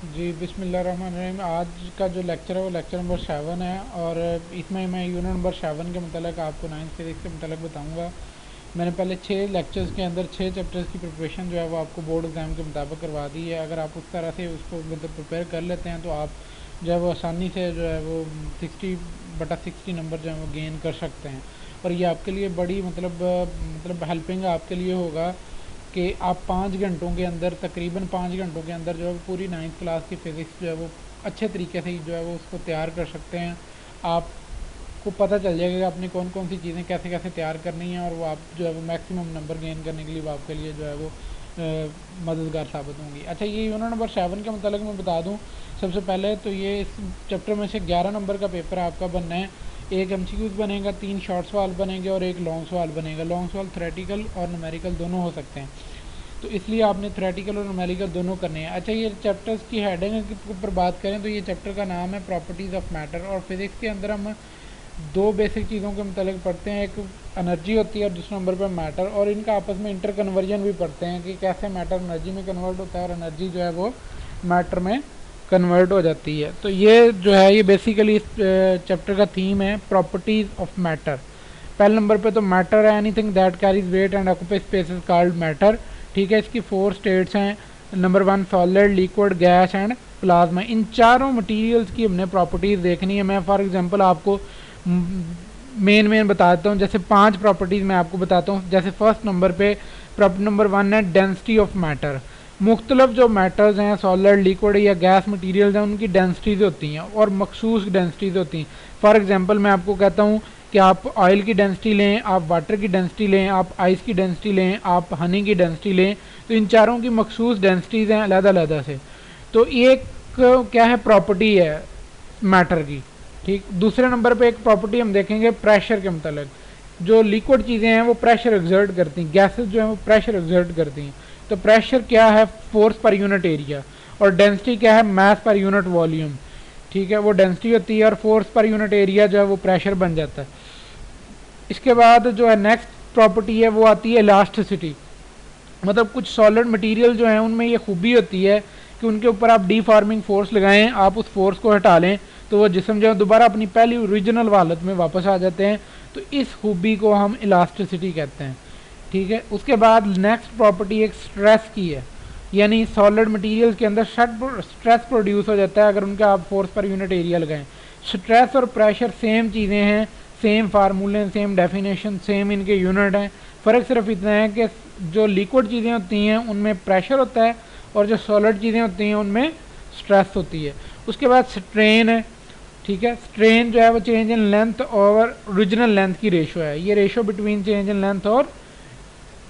जी बिस्मिल्लाहिर्रहमानिर्रहीम। आज का जो लेक्चर है वो लेक्चर नंबर 7 है और इसमें मैं यूनिट नंबर 7 के मतलब आपको 9th फिजिक्स के मतलब बताऊंगा। मैंने पहले 6 लेक्चर्स के अंदर 6 चैप्टर्स की प्रिपरेशन जो है वो आपको बोर्ड एग्ज़ाम के मुताबिक करवा दी है। अगर आप उस तरह से उसको मतलब प्रिपेयर कर लेते हैं तो आप जो है वो आसानी से जो है वो 60/60 नंबर जो है वो गेन कर सकते हैं। और ये आपके लिए बड़ी मतलब हेल्पिंग आपके लिए होगा कि आप 5 घंटों के अंदर, तकरीबन 5 घंटों के अंदर जो है पूरी 9th क्लास की फ़िज़िक्स जो है वो अच्छे तरीके से जो है वो उसको तैयार कर सकते हैं। आपको पता चल जाएगा कि आपने कौन कौन सी चीज़ें कैसे कैसे तैयार करनी है और वो आप जो है वो मैक्सिमम नंबर गेन करने के लिए वो आपके लिए जो है वो मददगार साबित होंगी। अच्छा, ये यूनिट नंबर 7 के मतलब मैं बता दूं, सबसे पहले तो ये इस चैप्टर में से 11 नंबर का पेपर आपका बनना है। एक एमसीक्यूज बनेगा, 3 शॉर्ट सवाल बनेंगे और एक लॉन्ग सवाल बनेगा। लॉन्ग सवाल थ्योरेटिकल और न्यूमेरिकल दोनों हो सकते हैं, तो इसलिए आपने थ्योरेटिकल और न्यूमेरिकल दोनों करने हैं। अच्छा, ये चैप्टर्स की हेडिंग के ऊपर बात करें तो ये चैप्टर का नाम है प्रॉपर्टीज़ ऑफ मैटर। और फिज़िक्स के अंदर हम दो बेसिक चीज़ों के मतलब पढ़ते हैं, एक एनर्जी होती है और दूसरे नंबर पर मैटर, और इनका आपस में इंटर कन्वर्जन भी पढ़ते हैं कि कैसे मैटर एनर्जी में कन्वर्ट होता है और एनर्जी जो है वो मैटर में कन्वर्ट हो जाती है। तो ये जो है ये बेसिकली इस चैप्टर का थीम है, प्रॉपर्टीज़ ऑफ मैटर। पहले नंबर पे तो मैटर है, anything that carries weight and occupy space is called matter. ठीक है, इसकी 4 स्टेट्स हैं। Number 1 solid, liquid, gas and plasma. इन चारों मटेरियल्स की हमने प्रॉपर्टीज़ देखनी है। मैं फॉर एग्जांपल आपको मेन बता देता हूँ। जैसे 5 प्रॉपर्टीज़ मैं आपको बताता हूँ। जैसे फर्स्ट नंबर पे प्रॉपर्टी नंबर 1 है डेंसिटी ऑफ मैटर। मुख्तलिफ जो मैटर्स हैं, सॉलिड, लिक्विड या गैस मटेरियल्स हैं, उनकी डेंसिटीज़ होती हैं और मखसूस डेंसिटीज़ होती हैं। फॉर एग्जांपल मैं आपको कहता हूँ कि आप ऑयल की डेंसिटी लें, आप वाटर की डेंसिटी लें, आप आइस की डेंसिटी लें, आप हनी की डेंसिटी लें, तो इन चारों की मखसूस डेंसिटीज़ हैं अलग-अलग से। तो एक क्या है, प्रॉपर्टी है मैटर की। ठीक, दूसरे नंबर पे एक प्रॉपर्टी हम देखेंगे प्रेशर के मतलब। जो लिक्विड चीज़ें हैं वो प्रेशर एक्सर्ट करती हैं, गैसेस जो हैं वो प्रेशर एक्सर्ट करती हैं। तो प्रेशर क्या है, फोर्स पर यूनिट एरिया, और डेंसिटी क्या है, मास पर यूनिट वॉल्यूम। ठीक है, वो डेंसिटी होती है और फोर्स पर यूनिट एरिया जो है वो प्रेशर बन जाता है। इसके बाद जो है नेक्स्ट प्रॉपर्टी है वो आती है इलास्टिसिटी। मतलब कुछ सॉलिड मटेरियल जो हैं उनमें ये खूबी होती है कि उनके ऊपर आप डीफॉर्मिंग फोर्स लगाएं, आप उस फोर्स को हटा लें तो वो जिस्म जो है दोबारा अपनी पहली ओरिजिनल हालत में वापस आ जाते हैं। तो इस खूबी को हम इलास्टिसिटी कहते हैं। ठीक है, उसके बाद नेक्स्ट प्रॉपर्टी एक स्ट्रेस की है, यानी सॉलिड मटेरियल के अंदर स्ट्रेस प्रोड्यूस हो जाता है अगर उनका आप फोर्स पर यूनिट एरिया लगाएं। स्ट्रेस और प्रेशर सेम चीज़ें हैं, सेम फार्मूले, सेम डेफिनेशन, सेम इनके यूनिट हैं। फ़र्क सिर्फ इतना है कि जो लिक्विड चीज़ें होती हैं उनमें प्रेशर होता है और जो सॉलिड चीज़ें होती हैं उनमें स्ट्रेस होती है। उसके बाद स्ट्रेन है। ठीक है, स्ट्रेन जो है वो चेंज इन लेंथ और ओरिजिनल लेंथ की रेशो है। ये ratio between change in length और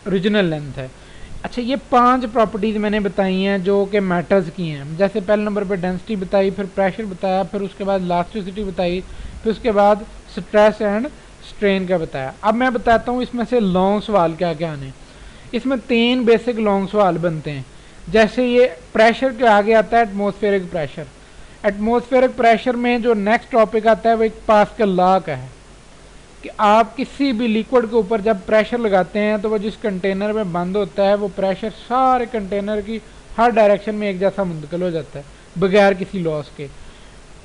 ओरिजिनल लेंथ है। अच्छा, ये 5 प्रॉपर्टीज़ मैंने बताई हैं जो कि मैटर्स की हैं। जैसे पहले नंबर पे डेंसिटी बताई, फिर प्रेशर बताया, फिर उसके बाद इलास्टिसिटी बताई, फिर उसके बाद स्ट्रेस एंड स्ट्रेन का बताया। अब मैं बताता हूँ इसमें से लॉन्ग सवाल क्या क्या आने। इसमें 3 बेसिक लॉन्ग सवाल बनते हैं। जैसे ये प्रेशर के आगे आता है एटमॉस्फेरिक प्रेशर। एटमॉस्फेरिक प्रेशर में जो नेक्स्ट टॉपिक आता है वो एक पास्कल लॉ का है कि आप किसी भी लिक्विड के ऊपर जब प्रेशर लगाते हैं तो वो जिस कंटेनर में बंद होता है वो प्रेशर सारे कंटेनर की हर डायरेक्शन में एक जैसा मुंतकिल हो जाता है बगैर किसी लॉस के।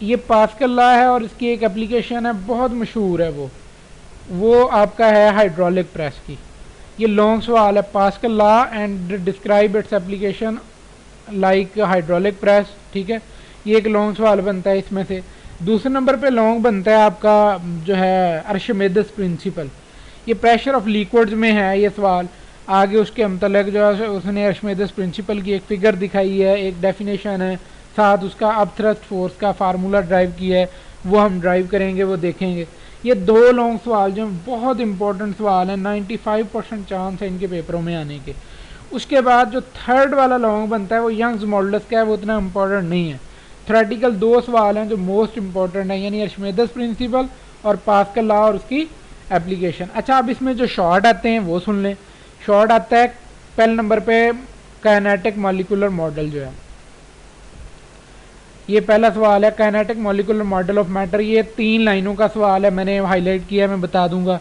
ये पास्कल लॉ है और इसकी एक एप्लीकेशन है, बहुत मशहूर है। वो आपका है हाइड्रोलिक प्रेस की। ये लॉन्ग सवाल है, pascal law and describe its application like hydraulic press. ठीक है, ये एक लॉन्ग सवाल बनता है इसमें से। दूसरे नंबर पे लॉन्ग बनता है आपका जो है अर्शमेदिस प्रिंसिपल। ये प्रेशर ऑफ लिक्विड्स में है ये सवाल। आगे उसके मतलब जो है उसने अर्शमेदिस प्रिंसिपल की एक फिगर दिखाई है, एक डेफिनेशन है, साथ उसका अपथ्रस्ट फोर्स का फार्मूला ड्राइव किया है, वो हम ड्राइव करेंगे, वो देखेंगे। ये 2 लॉन्ग सवाल जो बहुत इंपॉर्टेंट सवाल हैं, 95% चांस है इनके पेपरों में आने के। उसके बाद जो थर्ड वाला लॉन्ग बनता है वो यंग्स मॉडुलस का है, वो उतना इंपॉर्टेंट नहीं है। थ्योरेटिकल 2 सवाल हैं जो मोस्ट इंपॉर्टेंट है, यानी अर्शमेदिस प्रिंसिपल और पास्कल लॉ और उसकी एप्लीकेशन। अच्छा, अब इसमें जो शॉर्ट आते हैं वो सुन लें। शॉर्ट आता है पहले नंबर पे काइनेटिक मॉलिक्यूलर मॉडल जो है, ये पहला सवाल है, kinetic molecular model of matter. ये 3 लाइनों का सवाल है, मैंने हाईलाइट किया है, मैं बता दूंगा।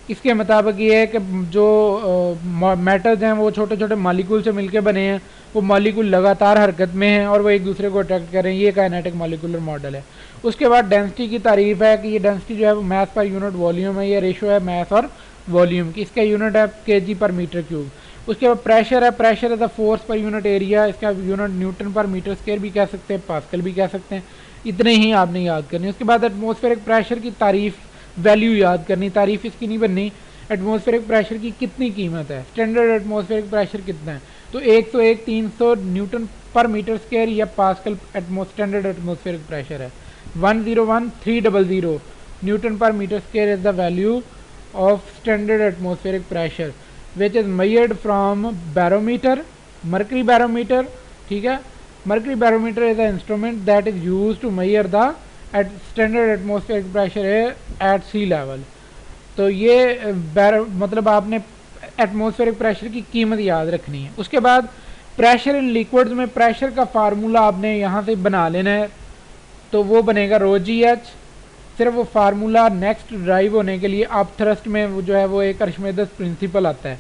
इसके मुताबिक ये है कि जो मैटर्स हैं वो छोटे छोटे मॉलिक्यूल से मिलकर बने हैं वो मॉलिक्यूल लगातार हरकत में हैं और वो एक दूसरे को अट्रैक्ट कर रहे हैं। ये काइनेटिक मॉलिक्यूलर मॉडल है। उसके बाद डेंसिटी की तारीफ है कि ये डेंसिटी जो है वो मास पर यूनिट वॉल्यूम है, ये रेशो है मास और वॉल्यूम की। इसका यूनिट है केजी पर मीटर क्यूब। उसके बाद प्रेशर है, प्रेशर है the force per unit area, इसका unit Newton per metre square भी कह सकते हैं, पास्कल भी कह सकते हैं। इतने ही आपने याद करनी। उसके बाद एटमॉस्फेरिक प्रेशर की तारीफ वैल्यू याद करनी, तारीफ इसकी नहीं बननी। एटमॉस्फेरिक प्रेशर की कितनी कीमत है, स्टैंडर्ड एटमॉस्फेरिक प्रेशर कितना है, तो 101 300 न्यूटन पर मीटर स्क्वायर या पास्कल स्टैंडर्ड एटमॉस्फेरिक प्रेशर है। 101,300 Newton per metre square is the value of standard atmospheric pressure which is measured from barometer, mercury barometer. ठीक है, mercury barometer is a instrument that is use to measure the standard atmospheric pressure at sea level. तो ये मतलब आपने atmospheric pressure की कीमत याद रखनी है। उसके बाद प्रेशर इन लिक्विड्स में प्रेशर का फार्मूला आपने यहाँ से बना लेना है, तो वो बनेगा रो जी एच। सिर्फ वो फार्मूला नेक्स्ट ड्राइव होने के लिए आप थ्रस्ट में वो जो है वो एक अर्शमेदस प्रिंसिपल आता है,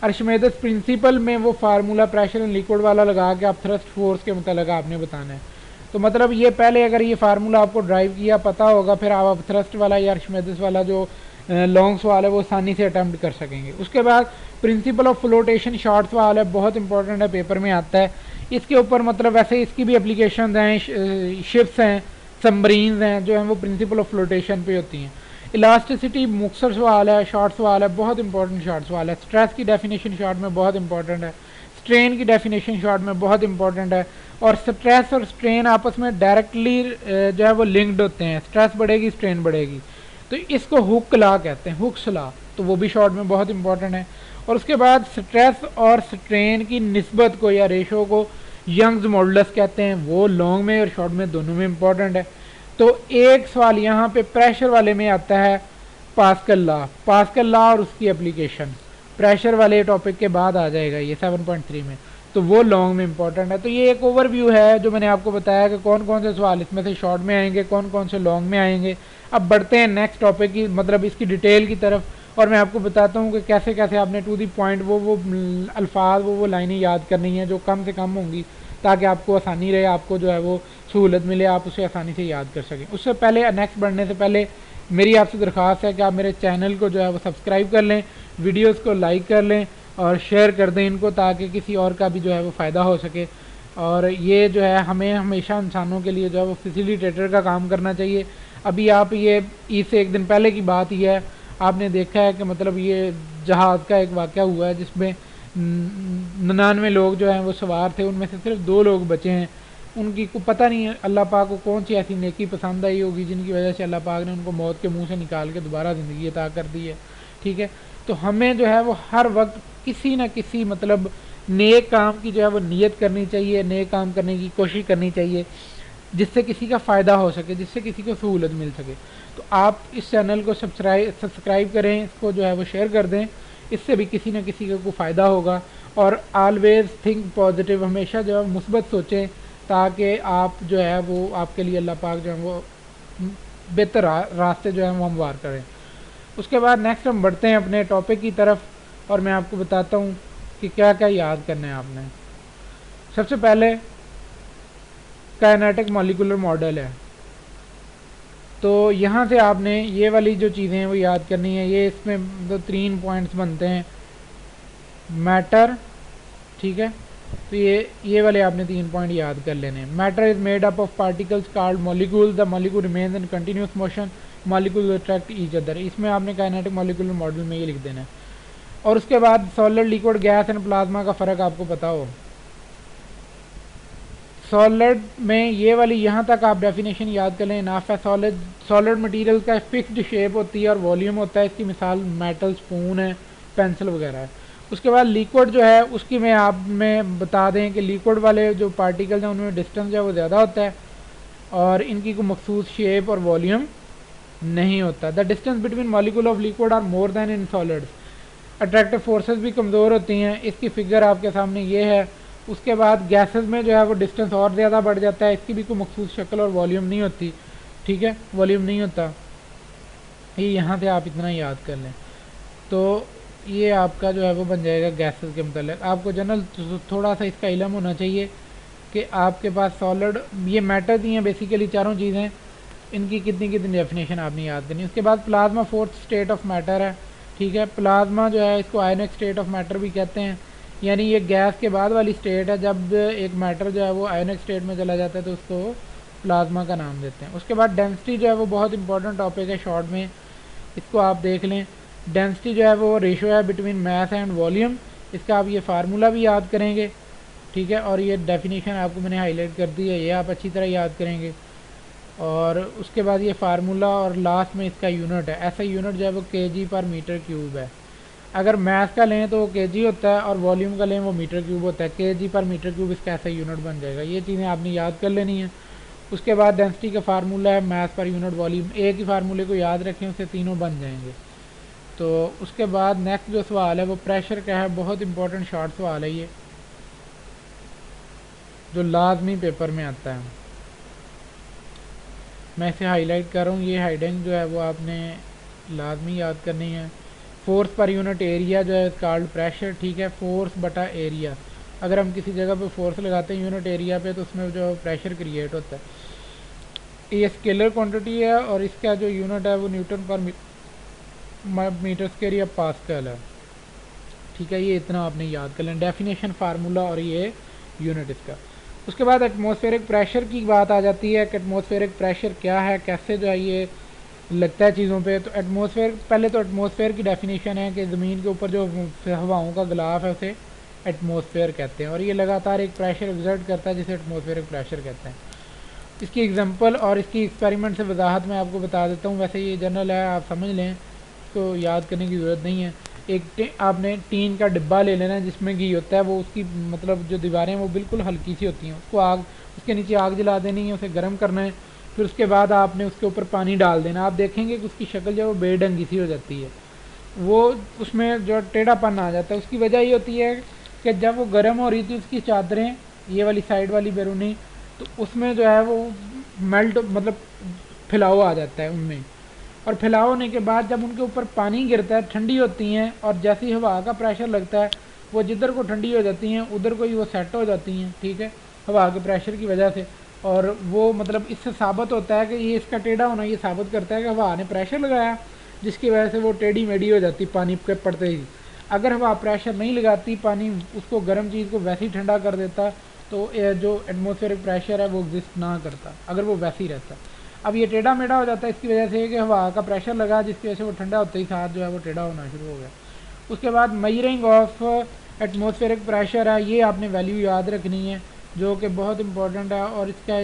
अर्शमेदस प्रिंसिपल में वो फार्मूला प्रेशर इन लिक्विड वाला लगा के आप थ्रस्ट फोर्स के मतलब आपने बताना है। तो मतलब ये पहले अगर ये फार्मूला आपको ड्राइव किया पता होगा, फिर आप थ्रस्ट वाला या अर्शमेदस वाला जो लॉन्ग सवाल है वो आसानी से अटैम्प्ट कर सकेंगे। उसके बाद प्रिंसिपल ऑफ फ्लोटेशन शॉर्ट सवाल है, बहुत इंपॉर्टेंट है, पेपर में आता है। इसके ऊपर मतलब वैसे इसकी भी एप्लीकेशन हैं, शिप्स हैं, सबमरीन्स हैं जो हैं वो प्रिंसिपल ऑफ फ्लोटेशन पे होती हैं। इलास्टिसिटी मुख्तर सवाल है, शॉर्ट सवाल है, बहुत इंपॉर्टेंट शॉर्ट सवाल है। स्ट्रेस की डेफिनेशन शॉर्ट में बहुत इंपॉर्टेंट है, स्ट्रेन की डेफिनेशन शॉर्ट में बहुत इंपॉर्टेंट है। और स्ट्रेस और स्ट्रेन आपस में डायरेक्टली जो है वो लिंक्ड होते हैं, स्ट्रेस बढ़ेगी स्ट्रेन बढ़ेगी, तो इसको हुक लॉ कहते हैं, हुक्स लॉ, तो वो भी शॉर्ट में बहुत इंपॉर्टेंट है। और उसके बाद स्ट्रेस और स्ट्रेन की निस्बत को या रेशो को यंग्स मॉडुलस कहते हैं, वो लॉन्ग में और शॉर्ट में दोनों में इंपॉर्टेंट है। तो एक सवाल यहाँ पे प्रेशर वाले में आता है पास्कल लॉ, पास्कल लॉ और उसकी एप्लीकेशन प्रेशर वाले टॉपिक के बाद आ जाएगा ये 7.3 में, तो वो लॉन्ग में इंपॉर्टेंट है। तो ये एक ओवरव्यू है जो मैंने आपको बताया कि कौन कौन से सवाल इसमें से शॉर्ट में आएंगे, कौन कौन से लॉन्ग में आएंगे। अब बढ़ते हैं नेक्स्ट टॉपिक की, मतलब इसकी डिटेल की तरफ, और मैं आपको बताता हूँ कि कैसे कैसे आपने टू दी पॉइंट वो अल्फाज वो लाइनें याद करनी है जो कम से कम होंगी, ताकि आपको आसानी रहे, आपको जो है वो सहूलत मिले, आप उसे आसानी से याद कर सकें। उससे पहले नेक्स्ट बढ़ने से पहले मेरी आपसे दरख्वास्त है कि आप मेरे चैनल को जो है वो सब्सक्राइब कर लें, वीडियोज़ को लाइक कर लें और शेयर कर दें इनको, ताकि किसी और का भी जो है वो फ़ायदा हो सके। और ये जो है हमें हमेशा इंसानों के लिए जो है वो फैसिलिटेटर का काम करना चाहिए। अभी आप ये ईद से एक दिन पहले की बात ही है, आपने देखा है कि मतलब ये जहाज़ का एक वाक़या हुआ है जिसमें 99 लोग जो हैं वो सवार थे, उनमें से सिर्फ 2 लोग बचे हैं। उनकी को पता नहीं है अल्लाह पाक को कौन सी ऐसी नेकी पसंद आई होगी जिनकी वजह से अल्लाह पाक ने उनको मौत के मुंह से निकाल के दोबारा ज़िंदगी अता कर दी है। ठीक है, तो हमें जो है वो हर वक्त किसी न किसी मतलब नेक काम की जो है वो नीयत करनी चाहिए, नेक काम करने की कोशिश करनी चाहिए जिससे किसी का फ़ायदा हो सके, जिससे किसी को सहूलत मिल सके। तो आप इस चैनल को सब्सक्राइब करें, इसको जो है वो शेयर कर दें, इससे भी किसी न किसी को फ़ायदा होगा। और ऑलवेज़ थिंक पॉजिटिव, हमेशा जो है मुस्बत सोचें, ताकि आप जो है वो आपके लिए अल्लाह पाक जो है वो बेहतर रास्ते जो है वो हमवार करें। उसके बाद नेक्स्ट हम बढ़ते हैं अपने टॉपिक की तरफ, और मैं आपको बताता हूँ कि क्या क्या याद करना है आपने। सबसे पहले काइनेटिक मॉलिक्यूलर मॉडल है, तो यहाँ से आपने ये वाली जो चीज़ें हैं वो याद करनी है। ये इसमें तो 3 पॉइंट्स बनते हैं, मैटर, ठीक है, तो ये वाले आपने 3 पॉइंट याद कर लेने हैं। Matter is made up of particles called molecule, the molecule remains in continuous motion, molecule attract each other. इसमें आपने काइनेटिक मॉलिक्यूलर मॉडल में ये लिख देना है। और उसके बाद solid, liquid, gas and plasma का फ़र्क आपको पता हो। सॉलिड में ये वाली यहाँ तक आप डेफिनेशन याद कर लें, इनाफ है। सॉलिड मटेरियल का फिक्स्ड शेप होती है और वॉल्यूम होता है, इसकी मिसाल मेटल, स्पून है, पेंसिल वगैरह है। उसके बाद लिक्विड जो है उसकी मैं आप में बता दें कि लिक्विड वाले जो पार्टिकल्स हैं उनमें डिस्टेंस जो है वो ज़्यादा होता है और इनकी कोई मखसूस शेप और वॉल्यूम नहीं होता। The distance between molecule of liquid are more than in solids. Attractive forces भी कमज़ोर होती हैं, इसकी फिगर आपके सामने ये है। उसके बाद गैसेस में जो है वो डिस्टेंस और ज़्यादा बढ़ जाता है, इसकी भी कोई मखसूस शक्ल और वॉल्यूम नहीं होती। ठीक है, वॉल्यूम नहीं होता। ये यहाँ से आप इतना याद कर लें। तो ये आपका जो है वो बन जाएगा गैसेस के मतलब। आपको जनरल थोड़ा सा इसका इल्म होना चाहिए कि आपके पास सॉलिड, ये मैटर दी हैं बेसिकली चारों चीज़ें, इनकी कितनी कितनी डेफिनेशन आपने याद करनी है। उसके बाद plasma fourth state of matter है, ठीक है। प्लाज्मा जो है इसको आयनिक स्टेट ऑफ मैटर भी कहते हैं, यानी ये गैस के बाद वाली स्टेट है। जब एक मैटर जो है वो आयनिक स्टेट में चला जाता है तो उसको प्लाज्मा का नाम देते हैं। उसके बाद डेंसिटी जो है वो बहुत इंपॉर्टेंट टॉपिक है, शॉर्ट में इसको आप देख लें। डेंसिटी जो है वो रेशो है बिटवीन मास एंड वॉल्यूम, इसका आप ये फार्मूला भी याद करेंगे, ठीक है। और ये डेफिनेशन आपको मैंने हाईलाइट कर दी है, ये आप अच्छी तरह याद करेंगे। और उसके बाद ये फार्मूला और लास्ट में इसका यूनिट है। ऐसा यूनिट जो है वो केजी पर मीटर क्यूब है। अगर मास का लें तो वो केजी होता है और वॉल्यूम का लें वो मीटर क्यूब होता है। केजी पर मीटर क्यूब इसका ऐसा यूनिट बन जाएगा। ये चीज़ें आपने याद कर लेनी है। उसके बाद डेंसिटी का फार्मूला है मास पर यूनिट वॉल्यूम, एक ही फार्मूले को याद रखें, उससे तीनों बन जाएंगे। तो उसके बाद नेक्स्ट जो सवाल है वो प्रेशर का है, बहुत इंपॉर्टेंट शॉर्ट सवाल है ये, जो लाजमी पेपर में आता है। मैं इसे हाईलाइट कर रहा हूँ, ये हेडिंग जो है वो आपने लाजमी याद करनी है। फोर्स पर यूनिट एरिया जो है कॉल्ड प्रेशर, ठीक है। फोर्स बटा एरिया, अगर हम किसी जगह पे फोर्स लगाते हैं यूनिट एरिया पे तो उसमें जो प्रेशर क्रिएट होता है। ये स्केलर क्वांटिटी है और इसका जो यूनिट है वो न्यूटन पर मीटर स्क्वायर या पास्कल है, ठीक है। ये इतना आपने याद कर लें, डेफिनेशन, फार्मूला और ये यूनिट इसका। उसके बाद एटमॉस्फेरिक प्रेशर की बात आ जाती है कि एटमॉस्फेरिक प्रेशर क्या है, कैसे जो है ये लगता है चीज़ों पे। तो एटमॉस्फेयर, पहले तो एटमॉस्फेयर की डेफिनेशन है कि ज़मीन के ऊपर जो हवाओं का गिलाफ है उसे एटमॉस्फेयर कहते हैं और ये लगातार एक प्रेशर एग्जर्ट करता है जिसे एटमॉस्फेरिक प्रेशर कहते हैं। इसकी एग्जांपल और इसकी एक्सपेरिमेंट से वजाहत मैं आपको बता देता हूँ। वैसे ये जनरल है, आप समझ लें, इसको याद करने की ज़रूरत नहीं है। एक आपने टीन का डिब्बा ले लेना है जिसमें घी होता है, वो उसकी मतलब जो दीवारें वो बिल्कुल हल्की सी होती हैं, उसको आग, उसके नीचे आग जला देनी है, उसे गर्म करना है। फिर उसके बाद आपने उसके ऊपर पानी डाल देना, आप देखेंगे कि उसकी शक्ल जो है वो बेढंगी सी हो जाती है, वो उसमें जो टेढ़ापन आ जाता है। उसकी वजह ये होती है कि जब वो गर्म हो रही थी उसकी चादरें, ये वाली साइड वाली बैरूनी, तो उसमें जो है वो मेल्ट मतलब फैलाव आ जाता है उनमें, और फैलाव होने के बाद जब उनके ऊपर पानी गिरता है ठंडी होती हैं और जैसी हवा का प्रेशर लगता है वो जिधर को ठंडी हो जाती हैं उधर को ही वो सेट हो जाती हैं, ठीक है, हवा के प्रेशर की वजह से। और वो मतलब इससे साबित होता है कि ये इसका टेढ़ा होना ये साबित करता है कि हवा ने प्रेशर लगाया जिसकी वजह से वो टेढ़ी मेढ़ी हो जाती पानी के पड़ते ही। अगर हवा प्रेशर नहीं लगाती, पानी उसको गर्म चीज़ को वैसे ही ठंडा कर देता, तो जो एटमॉस्फेरिक प्रेशर है वो एग्जिस्ट ना करता अगर वो वैसे ही रहता। अब ये टेढ़ा मेढ़ा हो जाता है इसकी वजह से कि हवा का प्रेशर लगा जिसकी वजह से वो ठंडा होते ही साथ जो है वो टेढ़ा होना शुरू हो गया। उसके बाद मेजरिंग ऑफ एटमॉस्फेरिक प्रेशर है, ये आपने वैल्यू याद रखनी है जो कि बहुत इंपॉर्टेंट है और इसका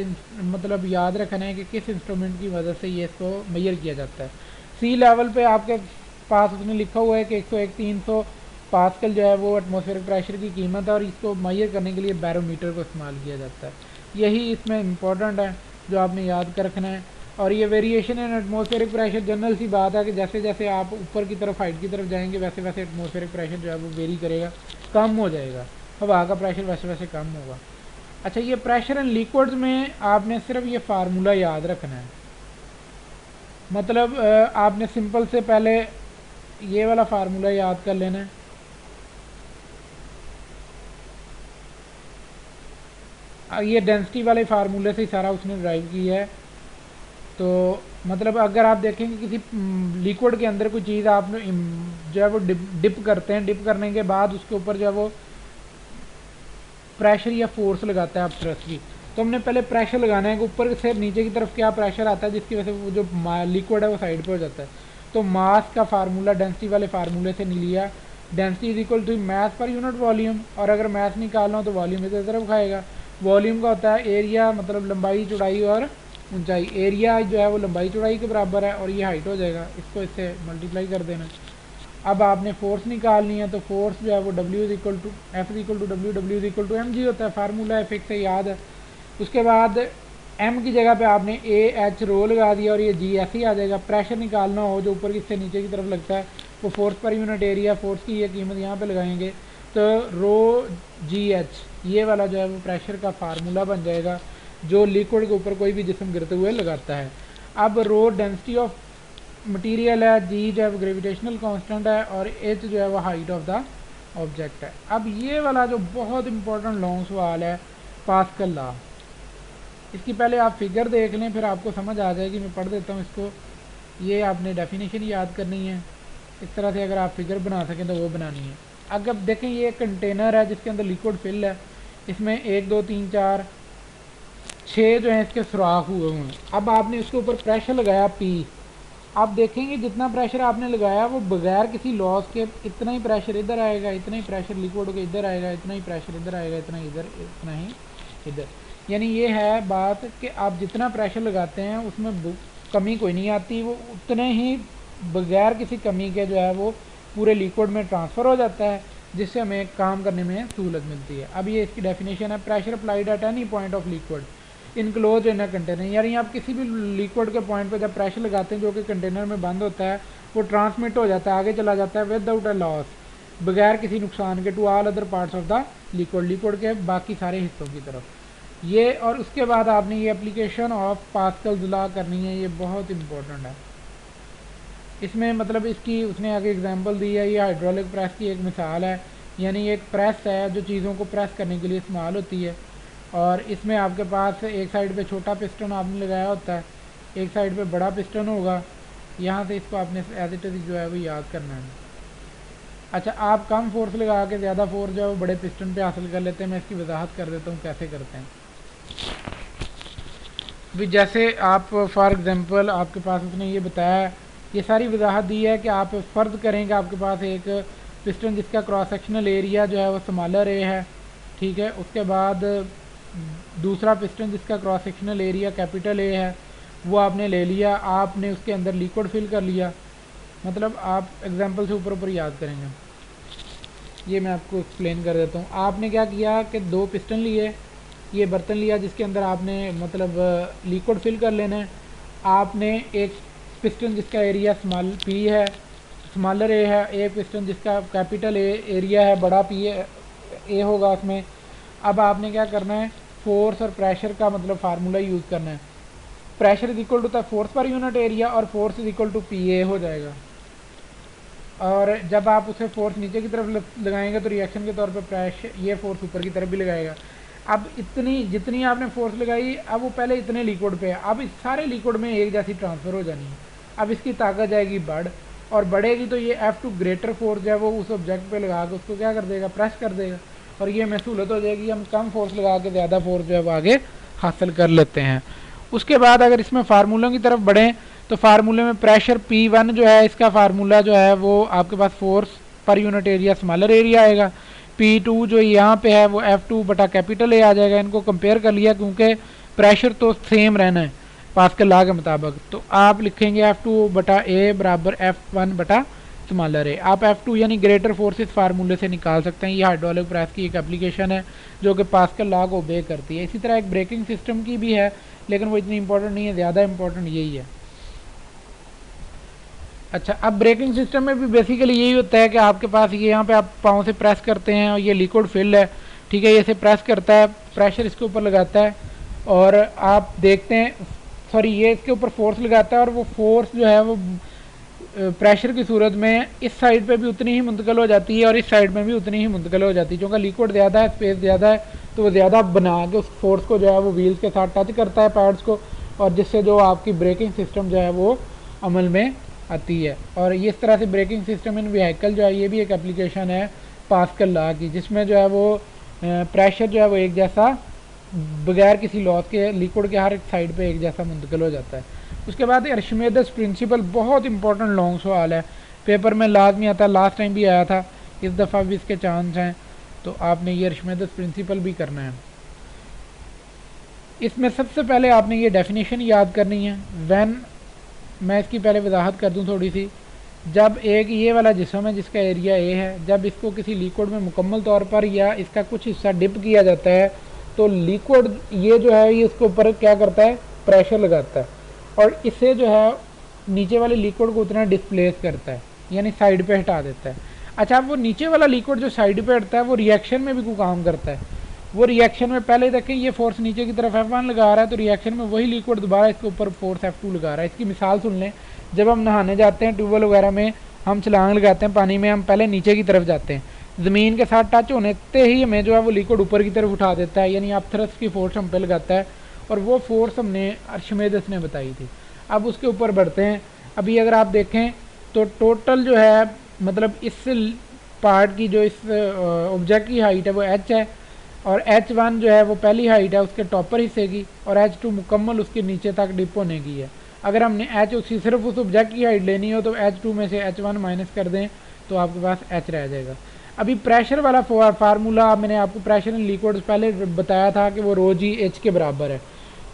मतलब याद रखना है कि किस इंस्ट्रूमेंट की मदद से ये इसको मेजर किया जाता है। सी लेवल पे आपके पास उसने लिखा हुआ है कि 101-300 पास्कल जो है वो एटमॉस्फेरिक प्रेशर की कीमत है और इसको मेजर करने के लिए बैरोमीटर को इस्तेमाल किया जाता है। यही इसमें इम्पोर्टेंट है जो आपने याद कर रखना है। और ये variation in atmospheric pressure general सी बात है कि जैसे जैसे आप ऊपर की तरफ हाइट की तरफ जाएंगे वैसे वैसे एटमॉस्फेरिक प्रेशर जो है वो वेरी करेगा, कम हो जाएगा, हवा का प्रेशर वैसे वैसे कम होगा। अच्छा, ये प्रेशर इन लिक्विड्स में आपने सिर्फ ये फार्मूला याद रखना है, मतलब आपने सिंपल से पहले ये वाला फार्मूला याद कर लेना है। ये डेंसिटी वाले फार्मूले से ही सारा उसने ड्राइव किया है। तो मतलब अगर आप देखेंगे किसी लिक्विड के अंदर कोई चीज़ आप जो है वो डिप करते हैं, डिप करने के बाद उसके ऊपर जो है वो प्रेशर या फोर्स लगाता है आप ट्रस की, तो हमने पहले प्रेशर लगाना है कि ऊपर से नीचे की तरफ क्या प्रेशर आता है जिसकी वजह से वो जो लिक्विड है वो साइड पे हो जाता है। तो मास का फार्मूला डेंसिटी वाले फार्मूले से लिया, density is equal to mass per unit volume, और अगर मास निकालना हो तो वॉल्यूम इधर तरफ खाएगा। वॉल्यूम का होता है एरिया, मतलब लंबाई चौड़ाई और ऊंचाई। एरिया जो है वो लंबाई चौड़ाई के बराबर है और ये हाइट हो जाएगा, इसको इससे मल्टीप्लाई कर देना। अब आपने फोर्स निकालनी है तो फोर्स जो है वो W is equal to F is equal to W, W is equal to mg होता है, फार्मूला है फिक्स है, याद है। उसके बाद m की जगह पे आपने AH रो लगा दिया और ये G ऐसे ही आ जाएगा। प्रेशर निकालना हो जो ऊपर से नीचे की तरफ लगता है वो force per unit area, force की ये कीमत यहाँ पे लगाएंगे तो रो GH ये वाला जो है वो प्रेशर का फार्मूला बन जाएगा जो लिक्विड के ऊपर कोई भी जिस्म गिरते हुए लगाता है। अब रो डेंसिटी ऑफ मटेरियल है, जी जो है वो ग्रेविटेशनल कांस्टेंट है, और एच जो है वो हाइट ऑफ द ऑब्जेक्ट है। अब ये वाला जो बहुत इंपॉर्टेंट लॉन्ग सवाल है पास्कल लॉ, इसकी पहले आप फिगर देख लें, फिर आपको समझ आ जाएगी। मैं पढ़ देता हूँ इसको। ये आपने डेफिनेशन याद करनी है, इस तरह से अगर आप फिगर बना सकें तो वो बनानी है। अगर देखें ये एक कंटेनर है जिसके अंदर लिक्विड फिल है, इसमें 1 2 3 4 6 जो है इसके सुराख हुए हैं। अब आपने इसके ऊपर प्रेशर लगाया P। आप देखेंगे जितना प्रेशर आपने लगाया वो बगैर किसी लॉस के इतना ही प्रेशर इधर आएगा, इतना ही प्रेशर लिक्विड के इधर आएगा, इतना ही प्रेशर इधर आएगा, इतना इधर, इतना ही इधर। यानी ये है बात कि आप जितना प्रेशर लगाते हैं उसमें कमी कोई नहीं आती, वो उतने ही बगैर किसी कमी के जो है वो पूरे लिक्विड में ट्रांसफ़र हो जाता है, जिससे हमें काम करने में सहूलत मिलती है। अब ये इसकी डेफिनेशन है, pressure applied at any point of liquid enclose in a container. यानी आप किसी भी लिक्विड के पॉइंट पर जब प्रेशर लगाते हैं जो कि कंटेनर में बंद होता है, वो ट्रांसमिट हो जाता है, आगे चला जाता है विदाउट अ लॉस, बगैर किसी नुकसान के, to all other parts of the liquid के बाकी सारे हिस्सों की तरफ। ये और उसके बाद आपने ये एप्लीकेशन ऑफ पास्कल्स लॉ करनी है, ये बहुत इंपॉर्टेंट है। इसमें मतलब इसकी उसने आगे एग्जांपल दी है, ये हाइड्रोलिक प्रेस की एक मिसाल है। यानी एक प्रेस है जो चीज़ों को प्रेस करने के लिए इस्तेमाल होती है, और इसमें आपके पास एक साइड पे छोटा पिस्टन आपने लगाया होता है, एक साइड पे बड़ा पिस्टन होगा। यहाँ से इसको आपने एज इट इज़ जो है वो याद करना है। अच्छा, आप कम फोर्स लगा के ज़्यादा फोर्स जो है वो बड़े पिस्टन पे हासिल कर लेते हैं। मैं इसकी वजाहत कर देता हूँ कैसे करते हैं। भी जैसे आप फॉर एग्ज़ाम्पल आपके पास उसने ये बताया, ये सारी वजाहत दी है कि आप फ़र्ज़ करेंगे आपके पास एक पिस्टन जिसका क्रॉस सेक्शनल एरिया जो है वो स्मॉलर ए है, ठीक है। उसके बाद दूसरा पिस्टन जिसका cross sectional area capital A है, वो आपने ले लिया, आपने उसके अंदर लिक्विड फिल कर लिया। मतलब आप एग्जांपल से ऊपर ऊपर याद करेंगे, ये मैं आपको एक्सप्लेन कर देता हूँ। आपने क्या किया कि 2 पिस्टन लिए, ये बर्तन लिया जिसके अंदर आपने मतलब लिक्विड फिल कर लेना है। आपने एक पिस्टन जिसका एरिया स्मॉल पी है, स्मॉलर ए है, एक पिस्टन जिसका कैपिटल एरिया है, बड़ा पी ए होगा उसमें। अब आपने क्या करना है, फोर्स और प्रेशर का मतलब फार्मूला यूज़ करना है। प्रेशर इज इक्वल टू था फोर्स पर यूनिट एरिया, और force is equal to P A हो जाएगा। और जब आप उसे फोर्स नीचे की तरफ लगाएंगे तो रिएक्शन के तौर पे प्रेशर ये फोर्स ऊपर की तरफ भी लगाएगा। अब इतनी जितनी आपने फोर्स लगाई, अब वो पहले इतने लिक्विड पे है, अब इस सारे लिक्विड में एक जैसी ट्रांसफ़र हो जानी है। अब इसकी ताकत जाएगी बढ़, और बढ़ेगी तो ये F2 ग्रेटर फोर्स जो है वो उस ऑब्जेक्ट पे लगा के उसको क्या कर देगा, प्रेस कर देगा, और ये हमें सहूलत हो जाएगी, हम कम फोर्स लगा के ज़्यादा फोर्स जो है वो आगे हासिल कर लेते हैं। उसके बाद अगर इसमें फार्मूलों की तरफ बढ़ें तो फार्मूले में प्रेशर P1 जो है, इसका फार्मूला जो है वो आपके पास force per unit area smaller area आएगा। P2 जो यहाँ पे है वो F2 बटा कैपिटल ए आ जाएगा। इनको कंपेयर कर लिया क्योंकि प्रेशर तो सेम रहना है पास्कल लॉ के मुताबिक, तो आप लिखेंगे F2 बटा ए बराबर F1 बटा स्मॉलर ए। आप F2 यानी ग्रेटर फोर्स इस फार्मूले से निकाल सकते हैं। ये हाइड्रोलिक प्रेस की एक एप्लीकेशन है जो कि पास्कल लॉ को ओबे करती है। इसी तरह एक ब्रेकिंग सिस्टम की भी है, लेकिन वो इतनी इंपॉर्टेंट नहीं है, ज़्यादा इंपॉर्टेंट यही है। अच्छा, अब ब्रेकिंग सिस्टम में भी बेसिकली यही होता है कि आपके पास ये यहाँ पे आप पाँव से प्रेस करते हैं और ये लिक्विड फिल है, ठीक है, ये से प्रेस करता है, प्रेशर इसके ऊपर लगाता है, और आप देखते हैं सॉरी ये इसके ऊपर फोर्स लगाता है, और वो फोर्स जो है वो प्रेशर की सूरत में इस साइड पे भी उतनी ही मुंतकिल हो जाती है और इस साइड में भी उतनी ही मुंतकिल हो जाती है। क्योंकि लिक्विड ज़्यादा है, स्पेस ज़्यादा है, तो वो ज़्यादा बना के उस फोर्स को जो है वो व्हील्स के साथ टच करता है, पैड्स को, और जिससे जो आपकी ब्रेकिंग सिस्टम जो है वो अमल में आती है। और इस तरह से ब्रेकिंग सिस्टम इन व्हीकल जो है ये भी एक एप्लीकेशन है पास्कल लॉ की, जिसमें जो है वो प्रेशर जो है वो एक जैसा बगैर किसी लॉस के लिक्विड के हर एक साइड पे एक जैसा मुंतकिल हो जाता है। उसके बाद अर्शिमेदस प्रिंसिपल बहुत इंपॉर्टेंट लॉन्ग सवाल है, पेपर में लाजमी आता है, लास्ट टाइम भी आया था, इस दफ़ा भी इसके चांस हैं, तो आपने ये अर्शिमेदस प्रिंसिपल भी करना है। इसमें सबसे पहले आपने ये डेफिनेशन याद करनी है। व्हेन, मैं इसकी पहले वजाहत कर दूं थोड़ी सी, जब एक ये वाला जिस्म है जिसका एरिया ए है, जब इसको किसी लिक्विड में मुकम्मल तौर पर या इसका कुछ हिस्सा डिप किया जाता है तो लिक्विड ये जो है ये इसके ऊपर क्या करता है, प्रेशर लगाता है, और इससे जो है नीचे वाले लिक्विड को उतना डिस्प्लेस करता है, यानी साइड पे हटा देता है। अच्छा, वो नीचे वाला लिक्विड जो साइड पे हटता है वो रिएक्शन में भी कोई काम करता है। वो रिएक्शन में पहले देखें ये फोर्स नीचे की तरफ F1 लगा रहा है, तो रिएक्शन में वही लिक्विड दोबारा इसके ऊपर फोर्स F2 लगा रहा है। इसकी मिसाल सुन लें, जब हम नहाने जाते हैं ट्यूबवेल वगैरह में, हम छलांग लगाते हैं पानी में, हम पहले नीचे की तरफ जाते हैं, ज़मीन के साथ टच होने से ही हमें जो है वो लिक्विड ऊपर की तरफ उठा देता है, यानी आप थ्रस्ट की फोर्स हम पे लगाता है, और वो फोर्स हमने आर्शिमेदेस ने बताई थी। अब उसके ऊपर बढ़ते हैं। अभी अगर आप देखें तो टोटल जो है मतलब इस पार्ट की जो इस ऑब्जेक्ट की हाइट है वो h है, और h1 जो है वो पहली हाइट है उसके टॉपर हिस्से की, और h2 मुकम्मल उसके नीचे तक डिप होने की है। अगर हमने h उसी सिर्फ उस ऑब्जेक्ट की हाइट लेनी हो तो h2 में से h1 माइनस कर दें तो आपके पास h रह जाएगा। अभी प्रेशर वाला फार्मूला मैंने आपको प्रेशर इन लिक्विड्स पहले बताया था कि वो रो जी एच के बराबर है।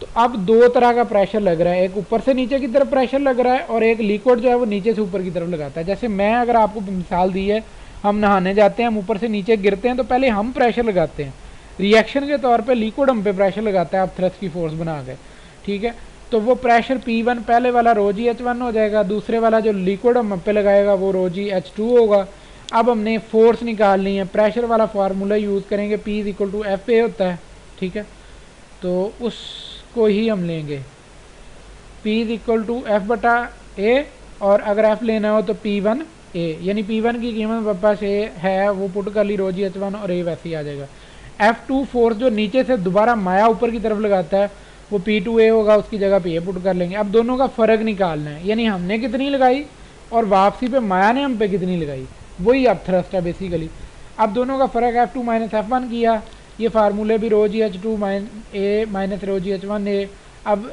तो अब दो तरह का प्रेशर लग रहा है, एक ऊपर से नीचे की तरफ प्रेशर लग रहा है और एक लिक्विड जो है वो नीचे से ऊपर की तरफ लगाता है। जैसे मैं अगर आपको मिसाल दी है, हम नहाने जाते हैं, हम ऊपर से नीचे गिरते हैं, तो पहले हम प्रेशर लगाते हैं, रिएक्शन के तौर पे लिक्विड हम पे प्रेशर लगाता है आप थ्रस्ट की फोर्स बना के, ठीक है। तो वो प्रेशर P1 पहले वाला रो जी H1 हो जाएगा, दूसरे वाला जो लिक्विड हम पे लगाएगा वो रो जी H2 होगा। अब हमने फोर्स निकालनी है, प्रेशर वाला फार्मूला यूज़ करेंगे, P is equal to F A होता है, ठीक है। तो उसको ही हम लेंगे, P is equal to F बटा ए, और अगर एफ लेना हो तो P1 ए, यानी P1 की कीमत मेरे पास ए है, वो पुट कर ली रो जी H1 और ए वैसे ही आ जाएगा। F2 फोर्स जो नीचे से दोबारा माया ऊपर की तरफ लगाता है वो P2A होगा, उसकी जगह पे ए पुट कर लेंगे। अब दोनों का फ़र्क निकालना है, यानी हमने कितनी लगाई और वापसी पे माया ने हम पे कितनी लगाई, वही अब थ्रस्ट है बेसिकली। अब दोनों का फ़र्क F2 माइनस F1 किया, ये फार्मूले भी रो जी H2 ए माइनस रो जी H1 ए। अब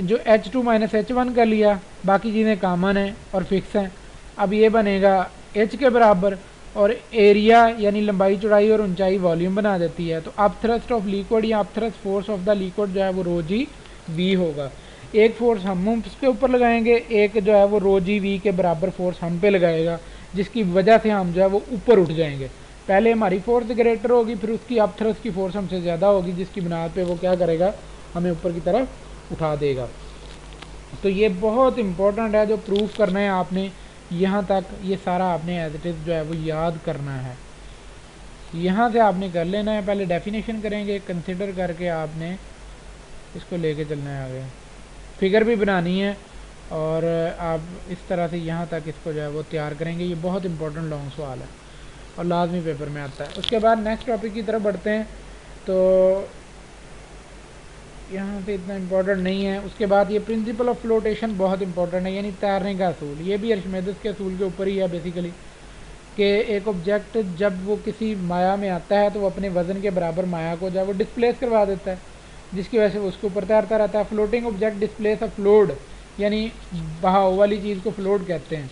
जो H2 माइनस H1 कर लिया, बाकी चीज़ें कामन हैं और फिक्स हैं। अब ये बनेगा H के बराबर, और एरिया यानी लंबाई चौड़ाई और ऊंचाई वॉल्यूम बना देती है। तो अब थ्रस्ट ऑफ लिक्विड या अब thrust force of the liquid जो है वो रो जी वी होगा। एक फोर्स हम उसके ऊपर लगाएंगे, एक जो है वो रो जी वी के बराबर फोर्स हम पे लगाएगा, जिसकी वजह से हम जो है वो ऊपर उठ जाएंगे। पहले हमारी फोर्स ग्रेटर होगी, फिर उसकी अब थ्रस्ट की फोर्स हमसे ज़्यादा होगी, जिसकी बुनियाद पे वो क्या करेगा, हमें ऊपर की तरफ उठा देगा। तो ये बहुत इंपॉर्टेंट है, जो प्रूफ करना है आपने यहाँ तक, ये सारा आपने एज इट इज़ जो है वो याद करना है। यहाँ से आपने कर लेना है, पहले डेफिनेशन करेंगे, कंसिडर करके आपने इसको लेके चलना है आगे, फिगर भी बनानी है, और आप इस तरह से यहाँ तक इसको जो है वो तैयार करेंगे। ये बहुत इंपॉर्टेंट लॉन्ग सवाल है और लाजमी पेपर में आता है। उसके बाद नेक्स्ट टॉपिक की तरफ बढ़ते हैं, तो यहाँ से इतना इम्पोर्टेंट नहीं है। उसके बाद ये प्रिंसिपल ऑफ फ्लोटेशन बहुत इंपॉर्टेंट है, यानी तैरने का असूल। ये भी आर्किमिडीज के असूल के ऊपर ही है बेसिकली, कि एक ऑब्जेक्ट जब वो किसी माया में आता है तो वो अपने वज़न के बराबर माया को जब वो डिस्प्लेस करवा देता है, जिसकी वजह से वो उसके ऊपर तैरता रहता है। फ्लोटिंग ऑब्जेक्ट डिस्प्लेस अ फ्लोड, यानी बहाव वाली चीज़ को फ्लोट कहते हैं।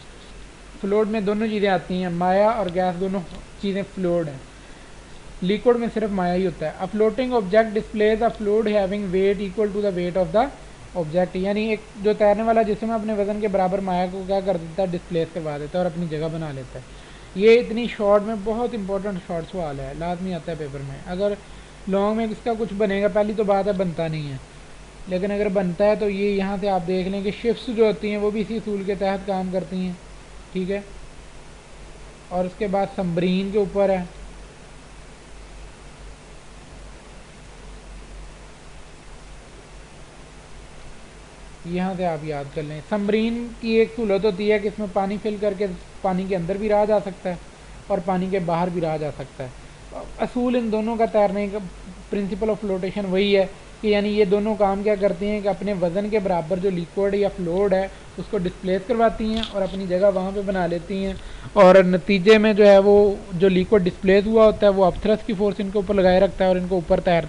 फ्लोट में दोनों चीज़ें आती हैं, माया और गैस, दोनों चीज़ें फ्लोट हैं। लिक्विड में सिर्फ माया ही होता है। A floating object displaces a fluid having weight equal to the weight of the object, यानी एक जो तैरने वाला जिसम अपने वजन के बराबर माया को क्या कर देता है, डिस्प्लेस करवा देता है और अपनी जगह बना लेता है। ये इतनी शॉर्ट में बहुत इंपॉर्टेंट शॉर्ट सवाल है, लाजमी आता है पेपर में। अगर लॉन्ग में इसका कुछ बनेगा, पहली तो बात है बनता नहीं है, लेकिन अगर बनता है तो ये यहाँ से आप देख लें कि शिफ्ट्स जो होती हैं वो भी इसी असूल के तहत काम करती हैं, ठीक है। और उसके बाद सबमरीन के ऊपर है, यहाँ से आप याद कर लें। सबमरीन की एक सहूलत होती है कि इसमें पानी फिल करके पानी के अंदर भी रहा जा सकता है और पानी के बाहर भी रहा जा सकता है। असूल इन दोनों का तैरने का प्रिंसिपल ऑफ फ्लोटेशन वही है कि यानी ये दोनों काम क्या करती हैं कि अपने वज़न के बराबर जो लिक्विड या फ्लूइड है उसको डिस्प्लेस करवाती हैं और अपनी जगह वहाँ पे बना लेती हैं, और नतीजे में जो है वो जो लिक्विड डिस्प्लेस हुआ होता है वो अपथ्रस्ट की फोर्स इनके ऊपर लगाए रखता है और इनको ऊपर तैर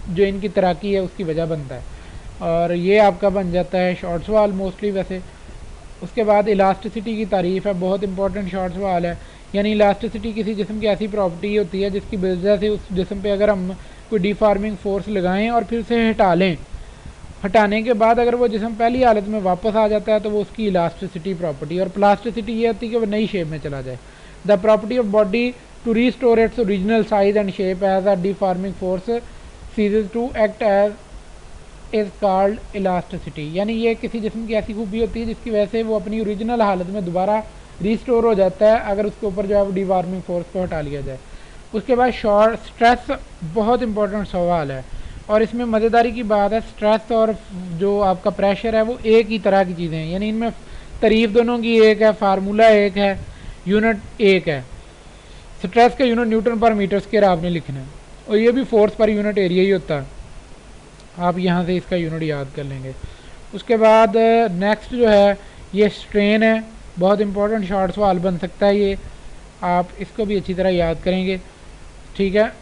जो इनकी तैराकी है उसकी वजह बनता है। और ये आपका बन जाता है शॉर्ट सवाल मोस्टली वैसे। उसके बाद इलास्टिसिटी की तारीफ़ है, बहुत इंपॉर्टेंट शॉर्ट सवाल है। यानी इलास्टिसिटी किसी जिस्म की ऐसी प्रॉपर्टी होती है जिसकी वजह से उस जिस्म पे अगर हम कोई डिफॉर्मिंग फोर्स लगाएं और फिर उसे हटा लें, हटाने के बाद अगर वो जिस्म पहली हालत में वापस आ जाता है तो वो उसकी इलास्टिसिटी प्रॉपर्टी। और प्लास्टिसिटी ये होती है कि वो नई शेप में चला जाए। The property of body to restore its original size and shape as a deforming force ceases to act as is called elasticity. यानी ये किसी जिस्म की ऐसी खूबी होती है जिसकी वजह से वो अपनी ओरिजिनल हालत में दोबारा रिस्टोर हो जाता है अगर उसके ऊपर जो है वो डिफॉर्मिंग फोर्स को हटा लिया जाए। उसके बाद शॉर्ट स्ट्रेस बहुत इंपॉर्टेंट सवाल है, और इसमें मज़ेदारी की बात है स्ट्रेस और जो आपका प्रेशर है वो एक ही तरह की चीज़ें हैं, यानी इनमें तारीफ दोनों की एक है, फार्मूला एक है, यूनिट एक है। स्ट्रेस का unit Newton per metre square आपने लिखना है, और ये भी फोर्स पर यूनिट एरिया ही होता है, आप यहाँ से इसका यूनिट याद कर लेंगे। उसके बाद नेक्स्ट जो है ये स्ट्रेन है, बहुत इंपॉर्टेंट शॉर्ट सवाल बन सकता है ये, आप इसको भी अच्छी तरह याद करेंगे, ठीक है।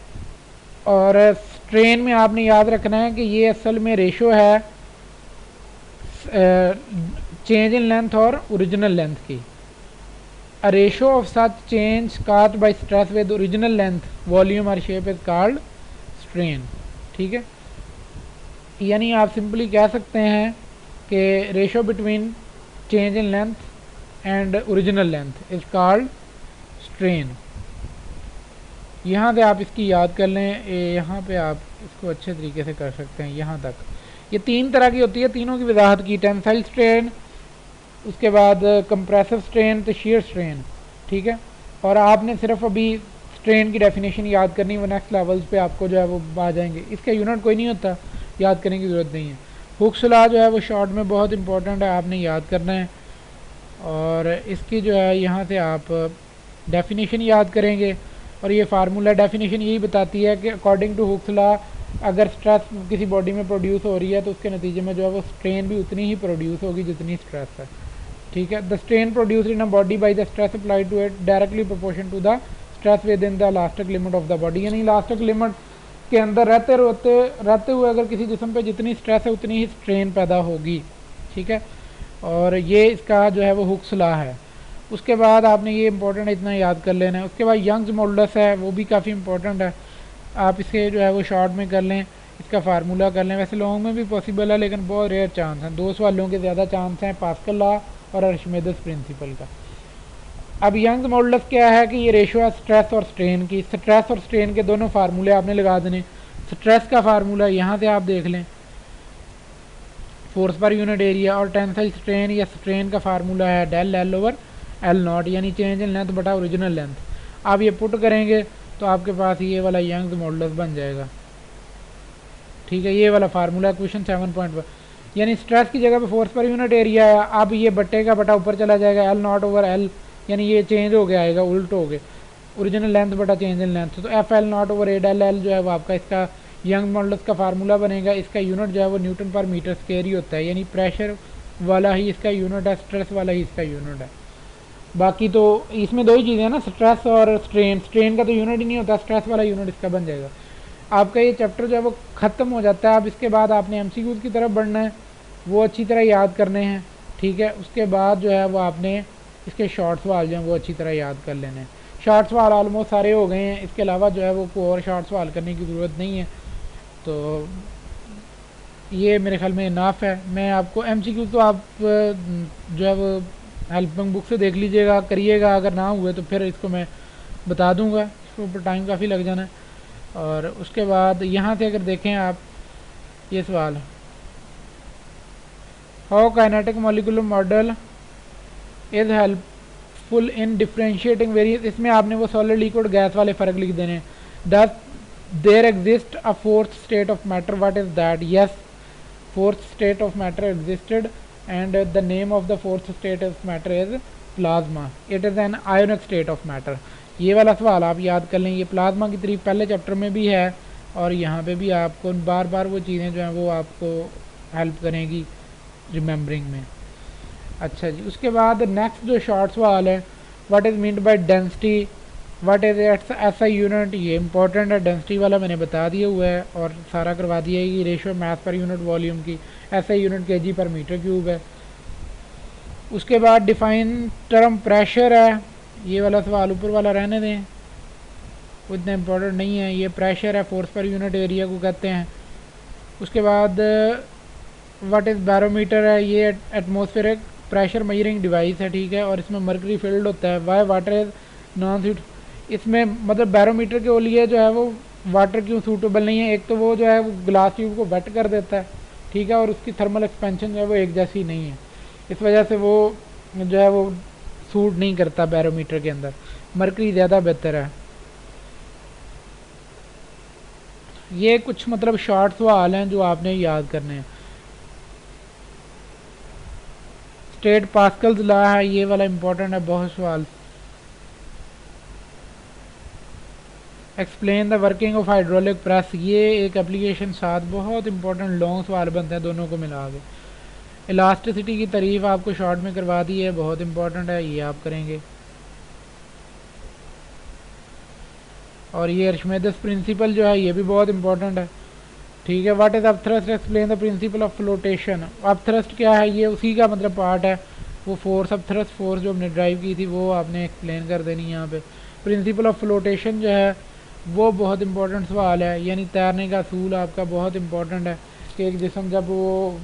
और स्ट्रेन में आपने याद रखना है कि ये असल में रेशो है चेंज इन लेंथ और ओरिजिनल लेंथ की। A ratio of such change caused bye stress with original length volume और शेप इज कॉल्ड स्ट्रेन, ठीक है। यानी आप सिंपली कह सकते हैं कि ratio between change in length and original length is called strain. यहाँ से आप इसकी याद कर लें, यहाँ पे आप इसको अच्छे तरीके से कर सकते हैं यहाँ तक। ये तीन तरह की होती है, तीनों की वजाहत की, टेंसाइल स्ट्रेन, उसके बाद कंप्रेसिव स्ट्रेन, तो शीयर स्ट्रेन, ठीक है। और आपने सिर्फ अभी स्ट्रेन की डेफिनेशन याद करनी, वो नेक्स्ट लेवल्स पे आपको जो है वो आ जाएंगे, इसका यूनिट कोई नहीं होता, याद करने की ज़रूरत नहीं है। हुक्स लॉ जो है वो शॉर्ट में बहुत इंपॉर्टेंट है, आपने याद करना है, और इसकी जो है यहाँ से आप डेफिनेशन याद करेंगे, और ये फार्मूला डेफिनेशन यही बताती है कि अकॉर्डिंग टू हुक्स लॉ अगर स्ट्रेस किसी बॉडी में प्रोड्यूस हो रही है तो उसके नतीजे में जो है वो स्ट्रेन भी उतनी ही प्रोड्यूस होगी जितनी स्ट्रेस है, ठीक है। The strain produced in a body by the stress applied to it directly proportion to the stress within the elastic limit of the body, यानी इलास्टिक लिमिट के अंदर रहते हुए अगर किसी जिस्म पे जितनी स्ट्रेस है उतनी ही स्ट्रेन पैदा होगी, ठीक है। और ये इसका जो है वो हुक्स लॉ है। उसके बाद आपने ये इंपॉर्टेंट इतना याद कर लेना है। उसके बाद यंग्स मॉडुलस है, वो भी काफ़ी इंपॉर्टेंट है, आप इसे जो है वो शॉर्ट में कर लें, इसका फार्मूला कर लें। वैसे लॉन्ग में भी पॉसिबल है लेकिन बहुत रेयर चांस हैं, 2 सवालों के ज़्यादा चांस हैं पास्कल लॉ और आर्किमिडीज प्रिंसिपल का। अब यंग्स मॉडुलस क्या है कि ये रेशो है स्ट्रेस और स्ट्रेन की। स्ट्रेस और स्ट्रेन के दोनों फार्मूले आपने लगा देने। स्ट्रेस का फार्मूला यहाँ से आप देख लें, फोर्स पर यूनिट एरिया, और टेंसाइल स्ट्रेन या स्ट्रेन का फार्मूला है del L over L naught, यानी चेंज इन लेंथ बटा ओरिजिनल लेंथ। आप ये पुट करेंगे तो आपके पास ये वाला यंग्स मॉडुलस बन जाएगा, ठीक है। ये वाला फार्मूला क्वेश्चन 7.1, यानी स्ट्रेस की जगह पे फोर्स पर यूनिट एरिया है, अब ये बट्टे का बटा ऊपर चला जाएगा, एल नॉट ओवर एल, यानी ये चेंज हो गया आएगा, उल्ट हो गए, ओरिजिनल लेंथ बटा चेंज इन लेंथ, तो F L naught over A del L जो है वो आपका इसका यंग मॉडुलस का फार्मूला बनेगा। इसका यूनिट जो है वो न्यूटन पर मीटर स्क्वायर ही होता है, यानी प्रेशर वाला ही इसका यूनिट है, स्ट्रेस वाला ही इसका यूनिट है। बाकी तो इसमें दो ही चीज़ें हैं ना, स्ट्रेस और स्ट्रेन। स्ट्रेन का तो यूनिट ही नहीं होता, स्ट्रेस वाला यूनिट इसका बन जाएगा। आपका ये चैप्टर जो है वो ख़त्म हो जाता है। अब इसके बाद आपने एमसीक्यूज़ की तरफ बढ़ना है, वो अच्छी तरह याद करने हैं, ठीक है। उसके बाद जो है वो आपने इसके शॉर्ट सवाल जो हैं वो अच्छी तरह याद कर लेने हैं। शॉर्ट सवाल ऑलमोस्ट सारे हो गए हैं, इसके अलावा जो है वो कोई और शॉर्ट सवाल करने की ज़रूरत नहीं है, तो ये मेरे ख्याल में इनाफ है। मैं आपको एमसीक्यू तो आप जो है वो हेल्पिंग बुक से देख लीजिएगा, करिएगा, अगर ना हुए तो फिर इसको मैं बता दूंगा, इसके ऊपर टाइम काफ़ी लग जाना है। और उसके बाद यहाँ से अगर देखें आप ये सवाल, how kinetic molecular model is helpful in differentiating various, इसमें आपने वो सॉलिड लिक्विड गैस वाले फ़र्क लिख देने। Does there exist a fourth state of matter, what is that? Yes, fourth state of matter existed and the name of the fourth state of matter is plasma. It is an ionic state of matter. ये वाला सवाल आप याद कर लें, ये plasma की तारीफ पहले चैप्टर में भी है और यहाँ पे भी आपको बार बार वो चीज़ें जो हैं वो आपको हेल्प करेंगी रिमेंबरिंग में। अच्छा जी, उसके बाद नेक्स्ट जो शॉर्ट सवाल है, what is meant by density, what is it's SI unit, ये इंपॉर्टेंट है। डेंसिटी वाला मैंने बता दिया हुआ है और सारा करवा दिया है कि रेशियो मास पर यूनिट वॉल्यूम की, एसआई यूनिट केजी पर मीटर क्यूब है। उसके बाद डिफाइन टर्म प्रेशर है, ये वाला सवाल ऊपर वाला रहने दें, उतना इम्पोर्टेंट नहीं है। ये प्रेशर है, फोर्स पर यूनिट एरिया को कहते हैं। उसके बाद व्हाट इज़ बैरोमीटर है, ये एटमॉस्फेरिक प्रेशर मेजरिंग डिवाइस है, ठीक है, और इसमें मर्करी फील्ड होता है। Y water is non suit, इसमें मतलब बैरोमीटर के लिए जो है वो वाटर क्यों सूटेबल नहीं है? एक तो वो जो है वो ग्लास ट्यूब को वेट कर देता है, ठीक है, और उसकी थर्मल एक्सपेंशन जो है वो एक जैसी नहीं है, इस वजह से वो जो है वो सूट नहीं करता बैरोमीटर के अंदर। मर्करी ज़्यादा बेहतर है। ये कुछ मतलब शॉर्ट सवाल हैं जो आपने याद करने हैं। स्टेट पास्कल्स लॉ है, ये वाला इंपॉर्टेंट है, बहुत सवाल। Explain the working of hydraulic press, ये एक एप्लीकेशन 7, बहुत इंपॉर्टेंट लॉन्ग सवाल बनते हैं दोनों को मिला के। इलास्टिसिटी की तारीफ आपको शॉर्ट में करवा दी है, बहुत इंपॉर्टेंट है, ये आप करेंगे। और ये अर्शमेदिस प्रिंसिपल जो है ये भी बहुत इंपॉर्टेंट है, ठीक है। What is upthrust, explain the principle of flotation. Upthrust क्या है, ये उसी का मतलब पार्ट है, वो फोर्स अपथ्रस्ट फोर्स जो हमने ड्राइव की थी वो आपने एक्सप्लेन कर देनी है यहाँ पे। प्रिंसिपल ऑफ फ्लोटेशन जो है वो बहुत इंपॉर्टेंट सवाल है, यानी तैरने का असूल आपका बहुत इंपॉर्टेंट है कि एक जिस्म जब वो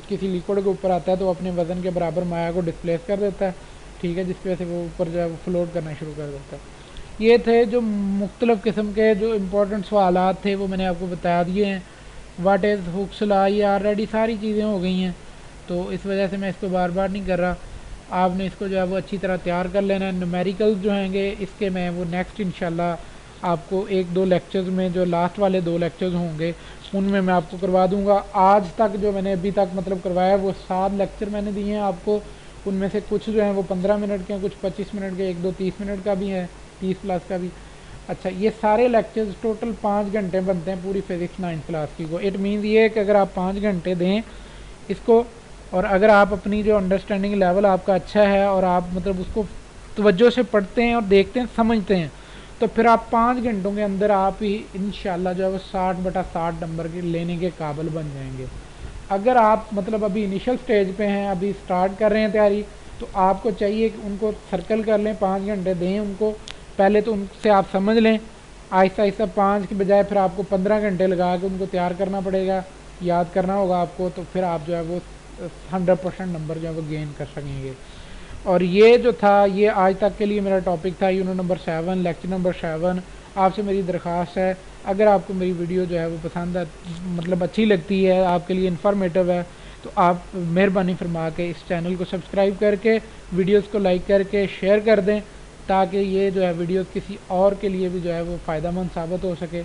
किसी लिक्विड के ऊपर आता है तो अपने वज़न के बराबर माया को डिस्प्लेस कर देता है, ठीक है, जिसकी वजह से वो ऊपर जो है वो फ्लोट करना शुरू कर देता है। ये थे जो मुख्तलिफ़ किस्म के जो इम्पोर्टेंट सवालात थे वो मैंने आपको बता दिए हैं। वाट इज़ हुक्स लॉ, ये ऑलरेडी सारी चीज़ें हो गई हैं, तो इस वजह से मैं इसको बार बार नहीं कर रहा। आपने इसको जो है वो अच्छी तरह तैयार कर लेना है। न्यूमेरिकल्स जो हैंगे इसके मैं वो नेक्स्ट इंशाल्लाह आपको 1-2 लेक्चर्स में, जो लास्ट वाले 2 लेक्चर्स होंगे उनमें मैं आपको करवा दूंगा। आज तक जो मैंने अभी तक मतलब करवाया वो 7 लेक्चर मैंने दिए हैं आपको, उनमें से कुछ जो हैं वो 15 मिनट के हैं, कुछ 25 मिनट के, 1-2 30 मिनट का भी है, 30 प्लस का भी। अच्छा, ये सारे लेक्चर्स टोटल 5 घंटे बनते हैं पूरी फिज़िक्स 9th क्लास की को। इट मीन्स ये कि अगर आप 5 घंटे दें इसको, और अगर आप अपनी जो अंडरस्टैंडिंग लेवल आपका अच्छा है और आप मतलब उसको तवज्जो से पढ़ते हैं और देखते हैं, समझते हैं, तो फिर आप 5 घंटों के अंदर आप ही इंशाल्लाह जो है वो 60/60 नंबर के लेने के काबिल बन जाएंगे। अगर आप मतलब अभी इनिशियल स्टेज पे हैं, अभी स्टार्ट कर रहे हैं तैयारी, तो आपको चाहिए कि उनको सर्कल कर लें, 5 घंटे दें उनको, पहले तो उनसे आप समझ लें, आहिस्ता आहिस्ता 5 के बजाय फिर आपको 15 घंटे लगा के उनको तैयार करना पड़ेगा, याद करना होगा आपको, तो फिर आप जो है वो 100% नंबर जो है वो गेन कर सकेंगे। और ये जो था ये आज तक के लिए मेरा टॉपिक था, यूनिट नंबर 7, लेक्चर नंबर 7। आपसे मेरी दरख्वास्त है, अगर आपको मेरी वीडियो जो है वो पसंद है, मतलब अच्छी लगती है, आपके लिए इन्फॉर्मेटिव है, तो आप मेहरबानी फरमा के इस चैनल को सब्सक्राइब करके, वीडियोस को लाइक करके शेयर कर दें, ताकि ये जो है वीडियोस किसी और के लिए भी जो है वो फ़ायदेमंद साबित हो सके।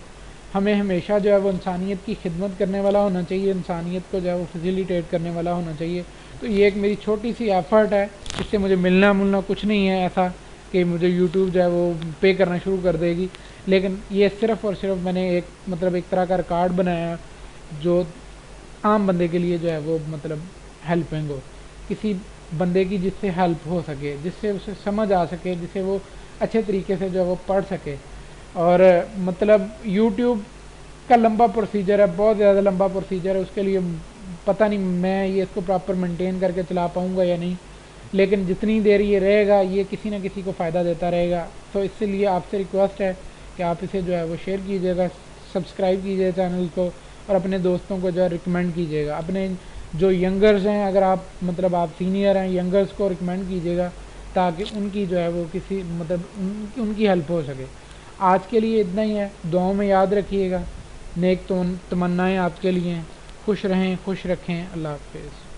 हमें हमेशा जो है वो इंसानियत की खिदमत करने वाला होना चाहिए, इंसानियत को जो है वो फैसिलिटेट करने वाला होना चाहिए। तो ये एक मेरी छोटी सी एफ़र्ट है, इससे मुझे मिलना कुछ नहीं है ऐसा कि मुझे यूट्यूब जो है वो पे करना शुरू कर देगी, लेकिन ये सिर्फ़ और सिर्फ मैंने एक मतलब एक तरह का रिकॉर्ड बनाया जो आम बंदे के लिए जो है वो मतलब हेल्पिंग हो, किसी बंदे की जिससे हेल्प हो सके, जिससे उसे समझ आ सके, जिससे वो अच्छे तरीके से जो है वो पढ़ सके। और मतलब यूट्यूब का लंबा प्रोसीजर है, बहुत ज़्यादा लंबा प्रोसीजर है, उसके लिए पता नहीं मैं ये इसको प्रॉपर मेंटेन करके चला पाऊँगा या नहीं, लेकिन जितनी देर ये रहेगा ये किसी न किसी को फ़ायदा देता रहेगा। तो इसलिए आपसे रिक्वेस्ट है कि आप इसे जो है वो शेयर कीजिएगा, सब्सक्राइब कीजिए चैनल को, और अपने दोस्तों को जो है रिकमेंड कीजिएगा। अपने जो यंगर्स हैं, अगर आप मतलब आप सीनियर हैं, यंगर्स को रिकमेंड कीजिएगा ताकि उनकी जो है वो किसी मतलब उनकी हेल्प हो सके। आज के लिए इतना ही है, दुआओं में याद रखिएगा, नेक तमन्नाएँ आपके लिए हैं। खुश रहें, खुश रखें, अल्लाह हाफ़िज़।